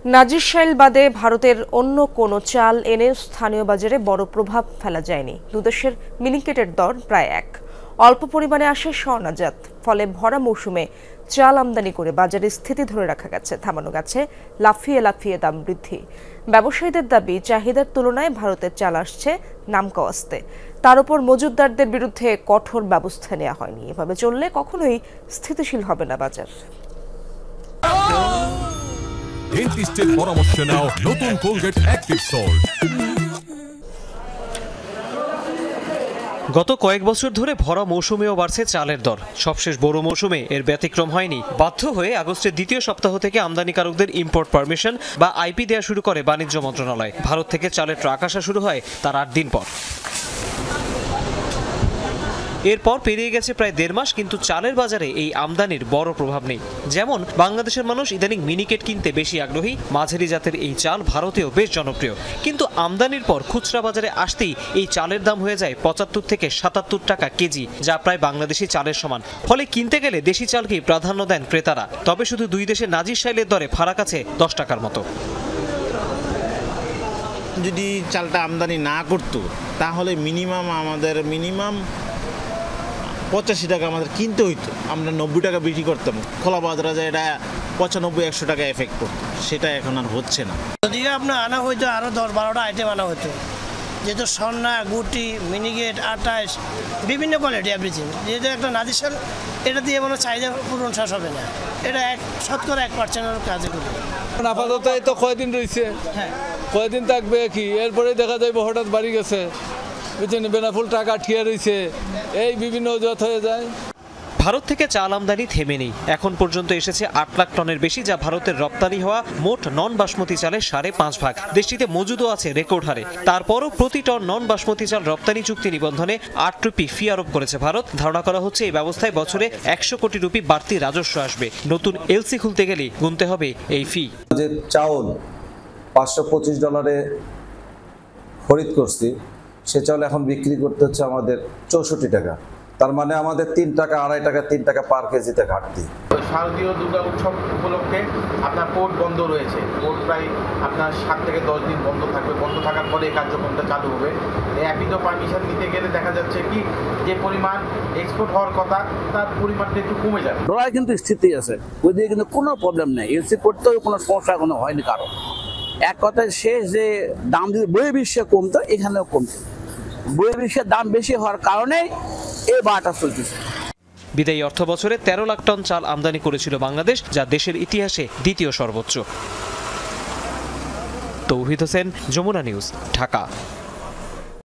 নাজিরশাইল বাদে ভারতের অন্য কোনো চাল এনে স্থানীয় বাজারে বড় প্রভাব ফেলা যায়নি। দুদেশের মিনিকেটের দর প্রায় এক। অল্প পরিমাণে আসে স্বর্ণজাত, ফলে ভরা মৌসুমে চাল আমদানি করে বাজারে স্থিতি ধরে রাখা গেছে। থামানো গেছে লাফিয়ে লাফিয়ে দাম বৃদ্ধি। ব্যবসায়ীদের দাবি, চাহিদার তুলনায় ভারতের চাল আসছে নামকাওয়াস্তে। তার উপর মজুতদারদের বিরুদ্ধে কঠোর ব্যবস্থা নেওয়া হয়নি। এভাবে চললে কখনোই স্থিতিশীল হবে না বাজার। ডেন্টিস্টের পরামর্শ নাও নতুন কোলগেট অ্যাক্টিভ সল্ট। গত কয়েক বছর ধরে ভরা মৌসুমেও বাড়ছে চালের দর। সবশেষ বড় মৌসুমে এর ব্যতিক্রম হয়নি। বাধ্য হয়ে আগস্টের দ্বিতীয় সপ্তাহ থেকে আমদানিকারকদের ইম্পোর্ট পারমিশন বা আইপি দেওয়া শুরু করে বাণিজ্য মন্ত্রণালয়। ভারত থেকে চালের ট্রাক আসা শুরু হয় তার 8 দিন পর। এরপর পেরিয়ে গেছে প্রায় 1.5 মাস, কিন্তু চালের বাজারে এই আমদানির বড় প্রভাব নেই। যেমন বাংলাদেশের মানুষ ইদানিং মিনিকেট কিনতে বেশি আগ্রহী। মাঝারি জাতের এই চাল ভারতেও বেশ জনপ্রিয়, কিন্তু আমদানির পর খুচরা বাজারে আসতেই এই চালের দাম হয়ে যায় 75 থেকে 77 টাকা কেজি, যা প্রায় বাংলাদেশি চালের সমান। ফলে কিনতে গেলে দেশি চালকেই প্রাধান্য দেন ক্রেতারা। তবে শুধু দুই দেশের নাজিরশাইলের দরে ফারাক আছে 10 টাকার মতো। যদি চালটা আমদানি না করতো তাহলে আমাদের 85 টাকা আমাদের কিনতে হইতো, আমরা 90 টাকা বিক্রি করতাম। খোলা বাজারে যায় এটা 95-100 টাকা এফেক্ট করতো, সেটা এখন আর হচ্ছে না। যদিও আপনার আনা হইতো আরও 10-12টা আইটেম আনা হতো, যেহেতু স্বর্ণা, গুটি, মিনিগেট, 28 বিভিন্ন কোয়ালিটি এভরিথিং। যেহেতু একটা নাজিরশাইল, এটা দিয়ে কোনো চাহিদা পূরণ শেষ হবে না। এটা 1% কাজে করে। আপাতত এই তো কয়দিন রয়েছে, কয়দিন থাকবে কি, এরপরে দেখা যাবে হঠাৎ বাড়ি গেছে, বুঝছেন, বেনাফুল টাকা ঠিয়া রয়েছে, এই বিভিন্ন অজুহাত হয়ে যায়। ভারত থেকে চাল আমদানি থেমে নেই। এখন পর্যন্ত এসেছে 8 লাখ টনের বেশি, যা ভারতের রপ্তানি হওয়া মোট নন বাসমতি চালের 5.5 ভাগ। দেশটিতে মজুদও আছে রেকর্ড হারে। তারপরও প্রতি টন নন বাসমতি চাল রপ্তানি চুক্তি নিবন্ধনে 8 রুপি ফি আরোপ করেছে ভারত। ধারণা করা হচ্ছে এই ব্যবস্থায় বছরে 100 কোটি রুপি বাড়তি রাজস্ব আসবে। নতুন এলসি খুলতে গেলে গুনতে হবে এই ফি। যে চাউল $525 খরিদ করছি, সে চাউল এখন বিক্রি করতে হচ্ছে আমাদের 64 টাকা। তার মানে আমাদের 3 টাকা, 2.5 টাকা, 3 টাকা পার কেজিতে ঘাটতি। শারদীয় দুর্গা উৎসব উপলক্ষে আপনার পোর্ট বন্ধ রয়েছে। পোর্ট প্রায় আপনার 7 থেকে 10 দিন বন্ধ থাকবে। বন্ধ থাকার পরে এই কার্যক্রমটা চালু হবে। এই অ্যাপিডো পারমিশন নিতে গেলে দেখা যাচ্ছে কি, যে পরিমাণ এক্সপোর্ট হওয়ার কথা তার পরিমাণটা একটু কমে যাবে। ডলার কিন্তু স্থিতি আছে, ওই দিকে কিন্তু কোনো প্রবলেম নেই। এলসি করতেও কোনো সমস্যা কোনো হয়নি কারো। এক কথায় শেষ, যে দাম যদি বহির্বিশ্বে কমতো, এখানেও কমতো। বহির্বিশ্বের দাম বেশি হওয়ার কারণে এই বাটা চলতেছে। বিদায়ী অর্থ বছরে 13 লাখ টন চাল আমদানি করেছিল বাংলাদেশ, যা দেশের ইতিহাসে দ্বিতীয় সর্বোচ্চ। তৌহিদ হোসেন, যমুনা নিউজ, ঢাকা।